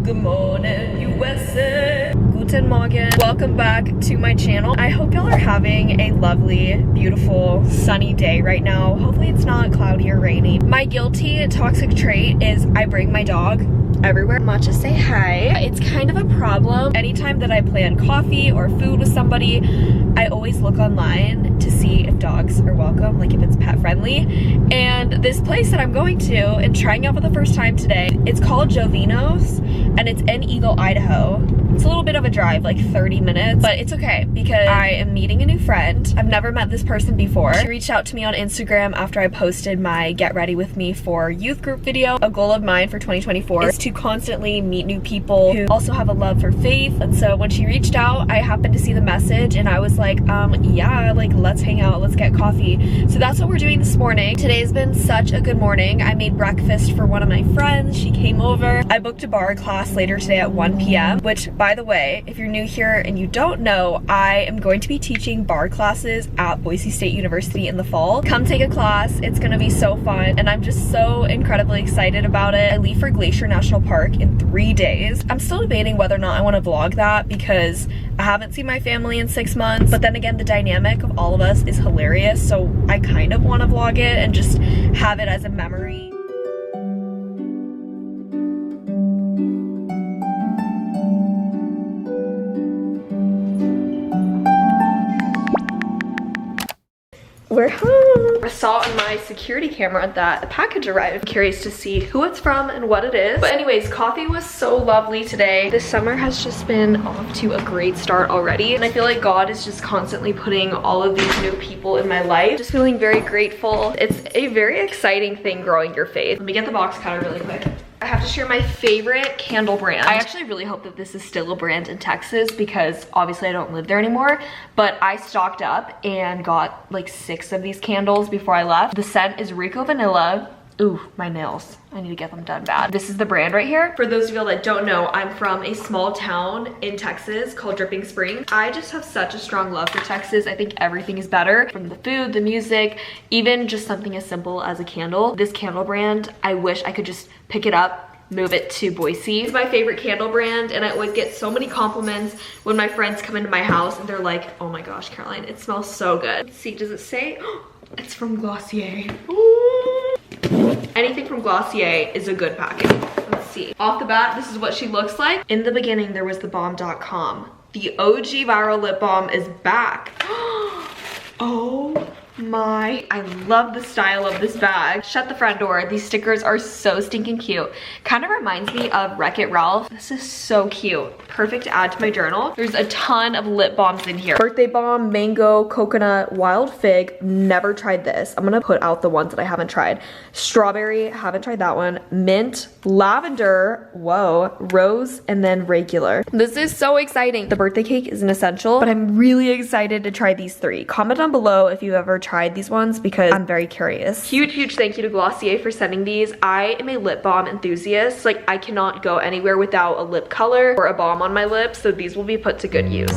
Good morning, USA. Guten Morgen. Welcome back to my channel. I hope y'all are having a lovely, beautiful, sunny day right now. Hopefully it's not cloudy or rainy. My guilty toxic trait is I bring my dog everywhere. Matcha, say hi. It's kind of a problem. Anytime that I plan coffee or food with somebody, I always look online to see if dogs are welcome, like if it's pet friendly. And this place that I'm going to and trying out for the first time today, it's called Jovino's and it's in Eagle, Idaho. It's a little bit of a drive, like 30 minutes, but it's okay because I am meeting a new friend. I've never met this person before. She reached out to me on Instagram after I posted my Get Ready With Me for youth group video. A goal of mine for 2024 is to constantly meet new people who also have a love for faith. And so when she reached out, I happened to see the message and I was like, yeah, like let's hang out, let's get coffee. So that's what we're doing this morning. Today's been such a good morning. I made breakfast for one of my friends. She came over. I booked a bar class later today at 1 p.m., which by the way, if you're new here and you don't know, I am going to be teaching bar classes at Boise State University in the fall. Come take a class. It's gonna be so fun and I'm just so incredibly excited about it. I leave for Glacier National Park in 3 days. I'm still debating whether or not I want to vlog that because I haven't seen my family in 6 months, but then again, the dynamic of all of us is hilarious, so I kind of want to vlog it and just have it as a memory. We're home. I saw on my security camera that a package arrived. I'm curious to see who it's from and what it is. But anyways, coffee was so lovely today. This summer has just been off to a great start already. And I feel like God is just constantly putting all of these new people in my life. Just feeling very grateful. It's a very exciting thing growing your faith. Let me get the box cutter really quick. I have to share my favorite candle brand. I actually really hope that this is still a brand in Texas because obviously I don't live there anymore, but I stocked up and got like 6 of these candles before I left. The scent is Rico Vanilla. Ooh, my nails. I need to get them done bad. This is the brand right here. For those of y'all that don't know, I'm from a small town in Texas called Dripping Springs. I just have such a strong love for Texas. I think everything is better, from the food, the music, even just something as simple as a candle. This candle brand, I wish I could just pick it up, move it to Boise. It's my favorite candle brand and I always get so many compliments when my friends come into my house and they're like, oh my gosh, Caroline, it smells so good. Let's see, does it say? It's from Glossier. Ooh. Anything from Glossier is a good package. Let's see. Off the bat, this is what she looks like. In the beginning, there was the bomb.com. The OG viral lip balm is back. Oh my, I love the style of this bag. Shut the front door. These stickers are so stinking cute. Kind of reminds me of Wreck-It Ralph. This is so cute. Perfect to add to my journal. There's a ton of lip balms in here. Birthday balm, mango, coconut, wild fig. Never tried this. I'm gonna put out the ones that I haven't tried. Strawberry, haven't tried that one. Mint, lavender, whoa, rose, and then regular. This is so exciting. The birthday cake is an essential, but I'm really excited to try these 3. Comment down below if you've ever tried these ones because I'm very curious. Huge thank you to Glossier for sending these. I am a lip balm enthusiast. Like I cannot go anywhere without a lip color or a balm on my lips, so these will be put to good use.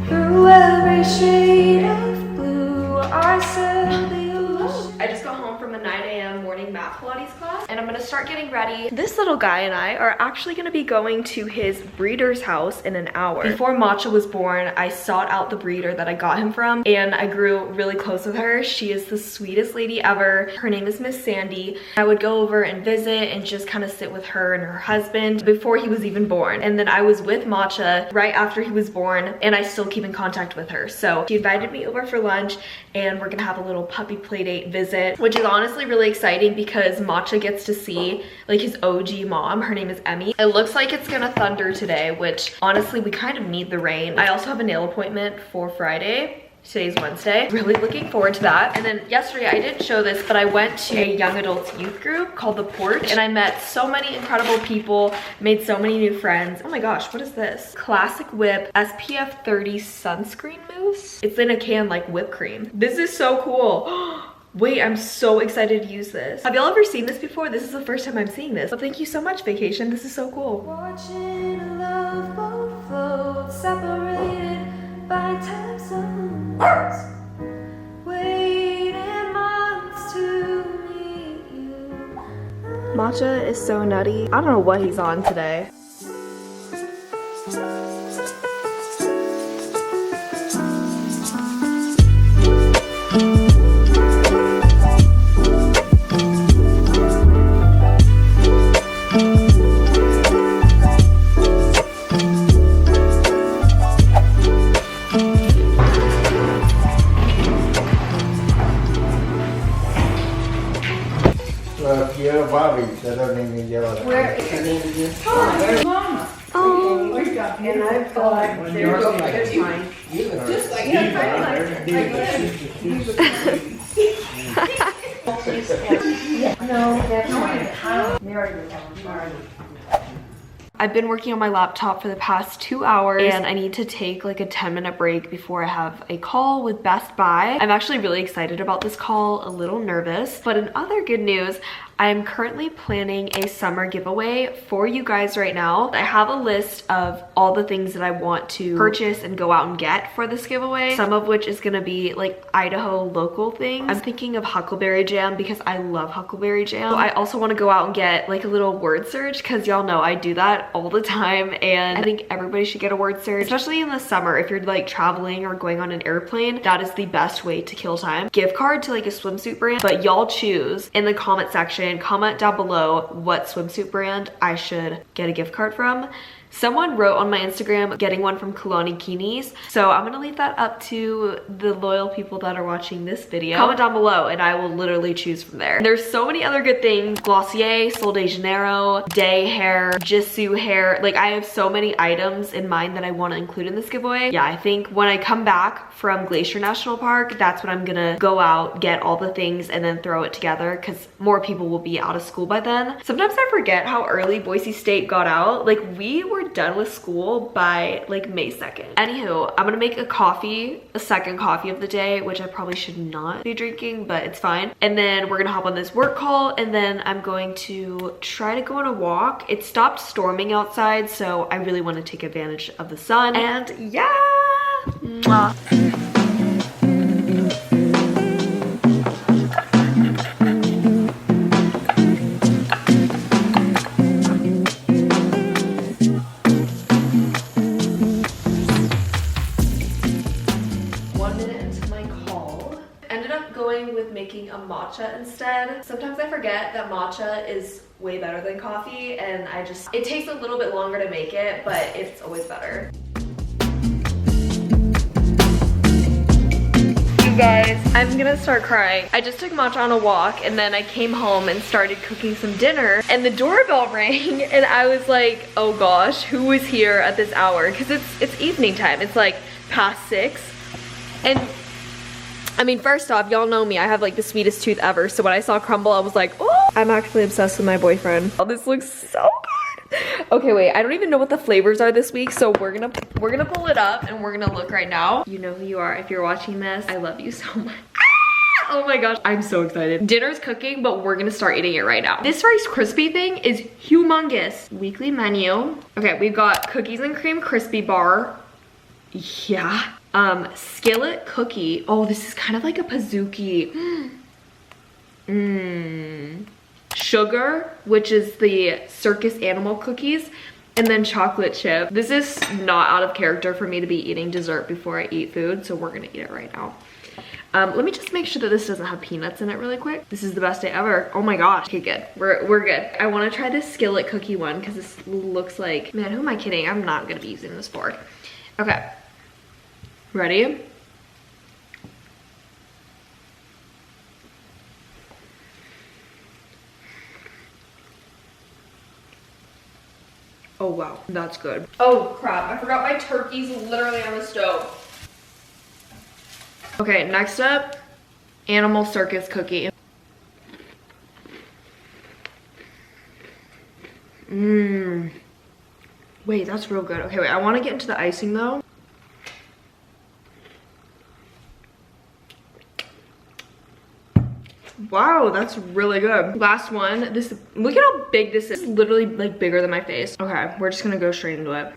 Through every shade of blue, I said the ocean. I just got home from a 9 a.m. morning math Pilates class and I'm gonna start getting ready. This little guy and I are actually gonna be going to his breeder's house in an hour. Before Matcha was born, I sought out the breeder that I got him from and I grew really close with her. She is the sweetest lady ever. Her name is Miss Sandy. I would go over and visit and just kind of sit with her and her husband before he was even born. And then I was with Matcha right after he was born and I still keep in contact with her. So she invited me over for lunch and we're gonna have a little puppy play date visit, which is honestly really exciting because Matcha gets to see like his OG mom. Her name is Emmy. It looks like it's gonna thunder today, which honestly we kind of need the rain. I also have a nail appointment for Friday. Today's Wednesday. Really looking forward to that. And then yesterday, I didn't show this, but I went to a young adults youth group called The Porch and I met so many incredible people, made so many new friends. Oh my gosh, what is this? Classic Whip SPF 30 sunscreen mousse. It's in a can like whipped cream. This is so cool. Wait, I'm so excited to use this. Have y'all ever seen this before? This is the first time I'm seeing this. So thank you so much, Vacation. This is so cool. Watching a love boat float, separated by time zones. Waiting months to meet Matcha is so nutty. I don't know what he's on today. Bobby, that doesn't even yell at Where is Where's Mama? Oh. And I thought, When there you're you go, like that's you- fine. Just like No, that's fine. Mary was on, sorry. I've been working on my laptop for the past 2 hours and I need to take like a 10-minute break before I have a call with Best Buy. I'm actually really excited about this call, a little nervous, but in other good news, I'm currently planning a summer giveaway for you guys right now. I have a list of all the things that I want to purchase and go out and get for this giveaway, some of which is gonna be like Idaho local things. I'm thinking of huckleberry jam because I love huckleberry jam. So I also want to go out and get like a little word search because y'all know I do that all the time and I think everybody should get a word search, especially in the summer. If you're like traveling or going on an airplane, that is the best way to kill time. Gift card to like a swimsuit brand, but y'all choose in the comment section. Comment down below what swimsuit brand I should get a gift card from. Someone wrote on my Instagram getting one from Kulani Kinis, so I'm gonna leave that up to the loyal people that are watching this video. Comment down below and I will literally choose from there. There's so many other good things. Glossier, Sol de Janeiro, Day hair, Jisoo hair. Like I have so many items in mind that I want to include in this giveaway. Yeah, I think when I come back from Glacier National Park, that's when I'm gonna go out, get all the things and then throw it together because more people will be out of school by then. Sometimes I forget how early Boise State got out. Like we were done with school by like May 2nd. Anywho, I'm gonna make a coffee, a second coffee of the day, which I probably should not be drinking, but it's fine. And then we're gonna hop on this work call and then I'm going to try to go on a walk. It stopped storming outside, so I really want to take advantage of the sun. And yeah! Mwah. 1 minute into my call. Ended up going with making a matcha instead. Sometimes I forget that matcha is way better than coffee and it takes a little bit longer to make it, but it's always better. You guys, I'm gonna start crying. I just took matcha on a walk and then I came home and started cooking some dinner and the doorbell rang and I was like, oh gosh, who is here at this hour? Because it's evening time. It's like past 6. And I mean, first off, y'all know me. I have like the sweetest tooth ever. So when I saw crumbl, I was like, oh, I'm actually obsessed with my boyfriend. Oh, this looks so good. Okay, wait, I don't even know what the flavors are this week. So we're gonna pull it up and we're gonna look right now. You know who you are if you're watching this. I love you so much. Oh my gosh, I'm so excited. Dinner's cooking, but we're gonna start eating it right now. This Rice Krispie thing is humongous. Weekly menu. Okay, we've got cookies and cream crispy bar. Yeah. Skillet cookie. Oh, this is kind of like a Pizookie. Sugar, which is the circus animal cookies, and then chocolate chip. This is not out of character for me to be eating dessert before I eat food, so we're gonna eat it right now. Let me just make sure that this doesn't have peanuts in it really quick. This is the best day ever. Oh my gosh. Okay, good. We're good. I want to try this skillet cookie one because this looks like, man, who am I kidding? I'm not gonna be using this fork. Okay. Ready? Oh wow, that's good. Oh crap, I forgot my turkey's literally on the stove. Okay, next up, animal circus cookie. Wait, that's real good. Okay, wait, I want to get into the icing though. Wow, that's really good. Last one. This, look at how big this is. It's literally like bigger than my face. Okay, we're just gonna go straight into it.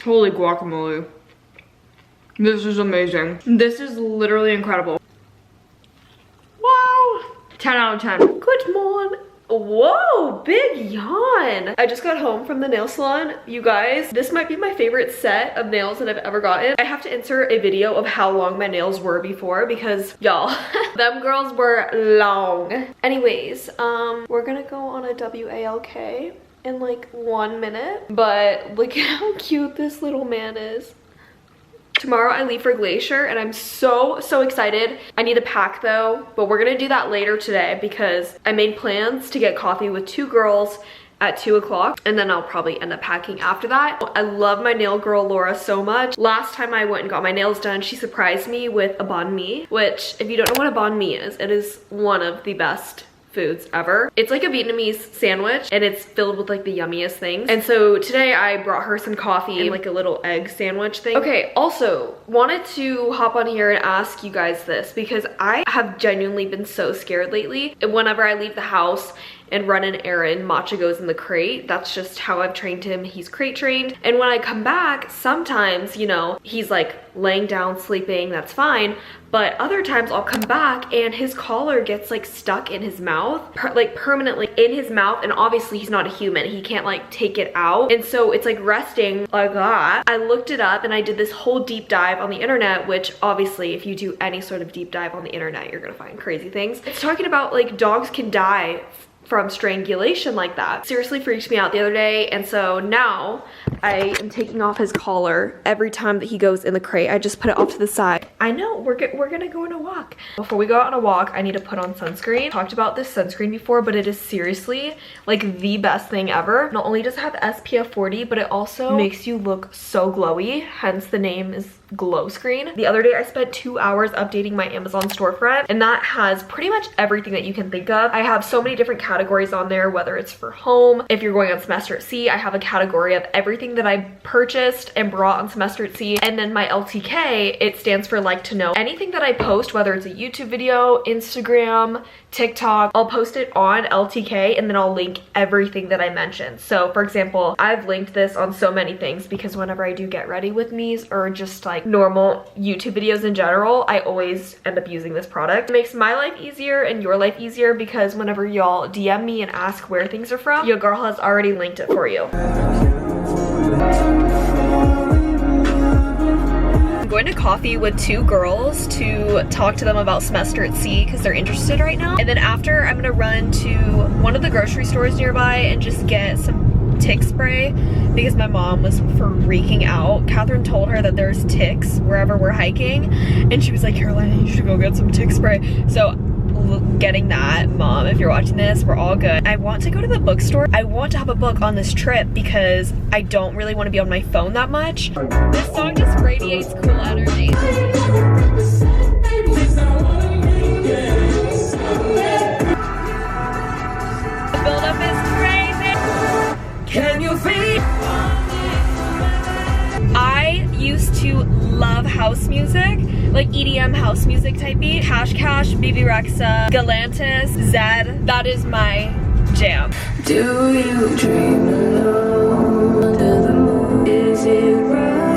Holy guacamole. This is amazing. This is literally incredible. Wow. 10 out of 10. Good morning. Whoa, big yawn. I just got home from the nail salon. You guys, this might be my favorite set of nails that I've ever gotten. I have to insert a video of how long my nails were before because y'all, them girls were long. Anyways, we're gonna go on a WALK in like 1 minute, but look at how cute this little man is. Tomorrow I leave for Glacier and I'm so excited. I need to pack though, but we're gonna do that later today because I made plans to get coffee with 2 girls at 2 o'clock and then I'll probably end up packing after that. I love my nail girl Laura so much. Last time I went and got my nails done, she surprised me with a banh mi, which if you don't know what a banh mi is, it is one of the best foods ever. It's like a Vietnamese sandwich and it's filled with like the yummiest things. And so today I brought her some coffee and like a little egg sandwich thing. Okay, also wanted to hop on here and ask you guys this because I have genuinely been so scared lately. Whenever I leave the house and run an errand, Matcha goes in the crate. That's just how I've trained him. He's crate trained. And when I come back, sometimes, you know, he's like laying down, sleeping, that's fine. But other times I'll come back and his collar gets like stuck in his mouth, like permanently in his mouth. And obviously he's not a human. He can't like take it out. And so it's like resting like that. I looked it up and I did this whole deep dive on the internet, which obviously if you do any sort of deep dive on the internet, you're gonna find crazy things. It's talking about like dogs can die from strangulation like that. Seriously freaked me out the other day. And so now I am taking off his collar every time that he goes in the crate. I just put it off to the side. I know we're gonna go on a walk. Before we go out on a walk, I need to put on sunscreen. Talked about this sunscreen before, but it is seriously like the best thing ever. Not only does it have SPF 40, but it also makes you look so glowy. Hence the name is glow screen. The other day I spent 2 hours updating my Amazon storefront and that has pretty much everything that you can think of. I have so many different categories on there, whether it's for home. If you're going on semester at sea, I have a category of everything that I purchased and brought on semester at sea. And then my LTK, it stands for like to know. Anything that I post, whether it's a YouTube video, Instagram, TikTok, I'll post it on LTK and then I'll link everything that I mentioned. So for example, I've linked this on so many things because whenever I do get ready with me's or just like normal YouTube videos in general, I always end up using this product. It makes my life easier and your life easier because whenever y'all DM me and ask where things are from, your girl has already linked it for you. I'm going to coffee with 2 girls to talk to them about semester at sea because they're interested right now. And then after, I'm gonna run to one of the grocery stores nearby and just get some tick spray because my mom was freaking out. Catherine told her that there's ticks wherever we're hiking and she was like, Carolina, you should go get some tick spray. So getting that, Mom, if you're watching this, we're all good. I want to go to the bookstore. I want to have a book on this trip because I don't really want to be on my phone that much. This song just radiates cool energy. The buildup is crazy. Can you feel? I used to love house music, like EDM house music type beat. Cash Cash, BB Rexa, Galantis, Zed. That is my jam. Do you dream alone under the moon? Is it right?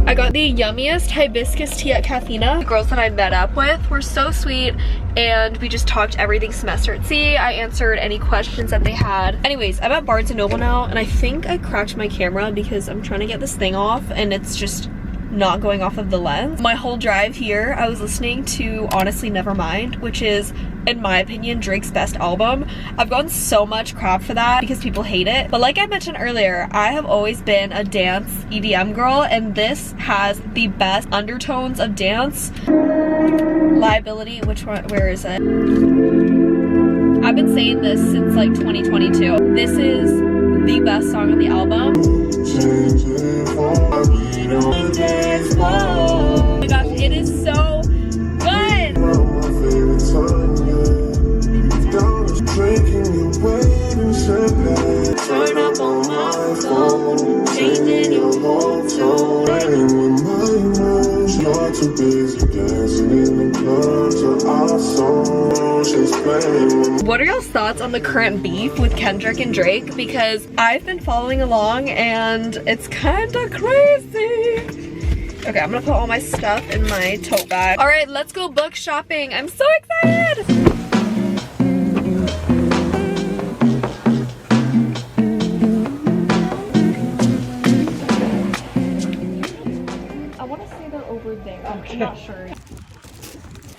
I got the yummiest hibiscus tea at Cathena. The girls that I met up with were so sweet and we just talked everything semester at sea. I answered any questions that they had. Anyways, I'm at Barnes & Noble now and I think I cracked my camera because I'm trying to get this thing off and it's just not going off of the lens. My whole drive here, I was listening to Honestly Nevermind, which is, in my opinion, Drake's best album. I've gotten so much crap for that because people hate it. But like I mentioned earlier, I have always been a dance EDM girl and this has the best undertones of dance. Liability, which one, where is it? I've been saying this since like 2022. This is the best song on the album. Oh my gosh, it is so good. Turn up on my phone, changing your whole tone. You're too busy dancing in the club to our song. She's playing. What are y'all's thoughts on the current beef with Kendrick and Drake? Because I've been following along and it's kinda crazy. Okay, I'm gonna put all my stuff in my tote bag. All right, let's go book shopping. I'm so excited. I wanna say they're over there. Okay. I'm not sure.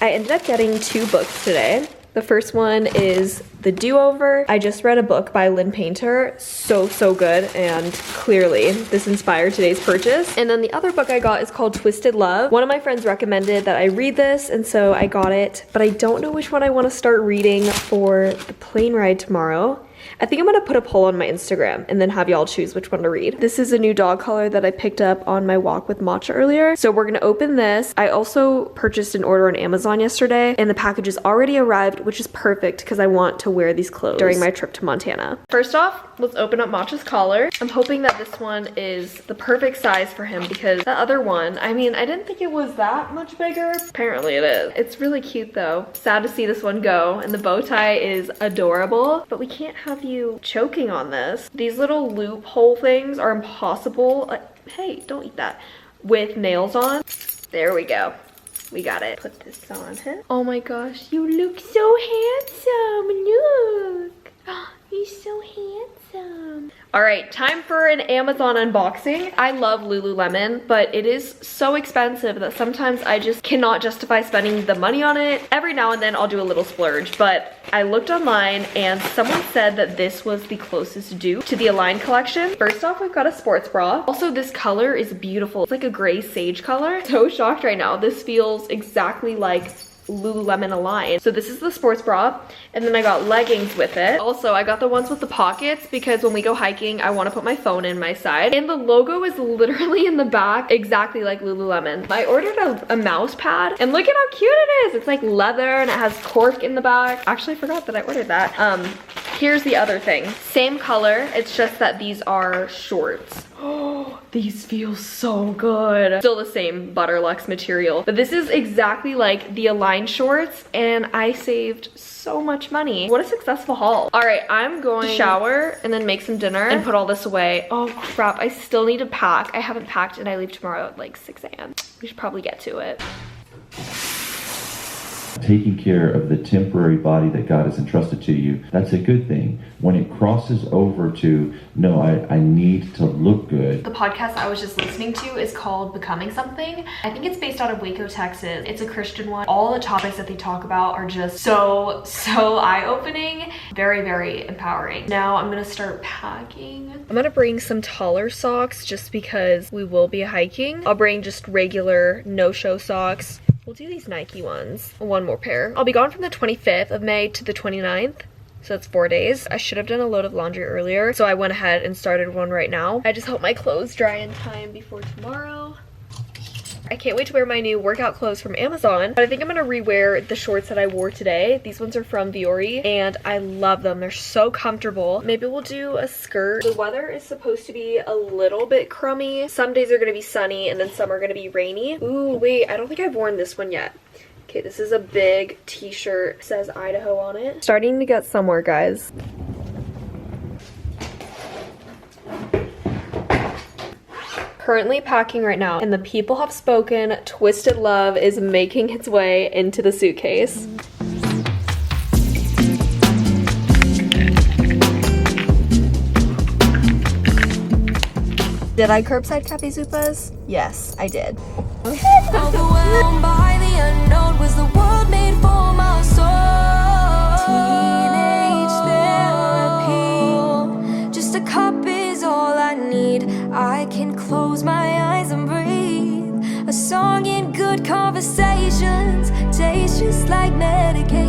I ended up getting 2 books today. The first one is The Do-Over. I just read a book by Lynn Painter. So good, and clearly this inspired today's purchase. And then the other book I got is called Twisted Love. One of my friends recommended that I read this, and so I got it, but I don't know which one I want to start reading for the plane ride tomorrow. I think I'm gonna put a poll on my Instagram and then have y'all choose which one to read. This is a new dog collar that I picked up on my walk with Matcha earlier. So we're gonna open this. I also purchased an order on Amazon yesterday and the package has already arrived, which is perfect because I want to wear these clothes during my trip to Montana. First off, let's open up Matcha's collar. I'm hoping that this one is the perfect size for him because the other one, I mean, I didn't think it was that much bigger. Apparently it is. It's really cute though. Sad to see this one go, and the bow tie is adorable, but we can't have you choking on this. These little loophole things are impossible. Hey, don't eat that. With nails on. There we go. We got it. Put this on him. Oh my gosh, you look so handsome. Look. You're so handsome. All right, time for an Amazon unboxing. I love Lululemon, but it is so expensive that sometimes I just cannot justify spending the money on it. Every now and then I'll do a little splurge, but I looked online and someone said that this was the closest dupe to the Align collection. First off, we've got a sports bra. Also, this color is beautiful. It's like a gray sage color. So shocked right now. This feels exactly like Lululemon Align. So this is the sports bra, and then I got leggings with it. Also, I got the ones with the pockets because when we go hiking, I want to put my phone in my side, and the logo is literally in the back, exactly like Lululemon. I ordered a mouse pad, and look at how cute it is. It's like leather, and it has cork in the back. Actually, I forgot that I ordered that. Here's the other thing. Same color, it's just that these are shorts. Oh, these feel so good. Still the same Butterlux material, but this is exactly like the Align shorts, and I saved so much money. What a successful haul. All right, I'm going to shower and then make some dinner and put all this away. Oh crap, I still need to pack. I haven't packed and I leave tomorrow at like 6 a.m. We should probably get to it. Taking care of the temporary body that God has entrusted to you, that's a good thing. When it crosses over to, no, I need to look good. The podcast I was just listening to is called Becoming Something. I think it's based out of Waco, Texas. It's a Christian one. All the topics that they talk about are just so eye-opening. Very empowering. Now I'm gonna start packing. I'm gonna bring some taller socks just because we will be hiking. I'll bring just regular no-show socks. We'll do these Nike ones. One more pair. I'll be gone from the 25th of May to the 29th. So that's 4 days. I should have done a load of laundry earlier, so I went ahead and started one right now. I just hope my clothes dry in time before tomorrow. I can't wait to wear my new workout clothes from Amazon, but I think I'm gonna rewear the shorts that I wore today. These ones are from Vietnamese, and I love them. They're so comfortable. Maybe we'll do a skirt. The weather is supposed to be a little bit crummy. Some days are gonna be sunny, and then some are gonna be rainy. Ooh, wait, I don't think I've worn this one yet. Okay, this is a big t-shirt. It says Idaho on it. Starting to get somewhere, guys. Currently packing right now, and the people have spoken. Twisted Love is making its way into the suitcase. Did I curbside Cafe Zupas? Yes, I did. Overwhelmed by the unknown, was the world made for my soul? Teenage therapy, just a cup is all I need. I can close my eyes and breathe. A song in good conversations tastes just like medication.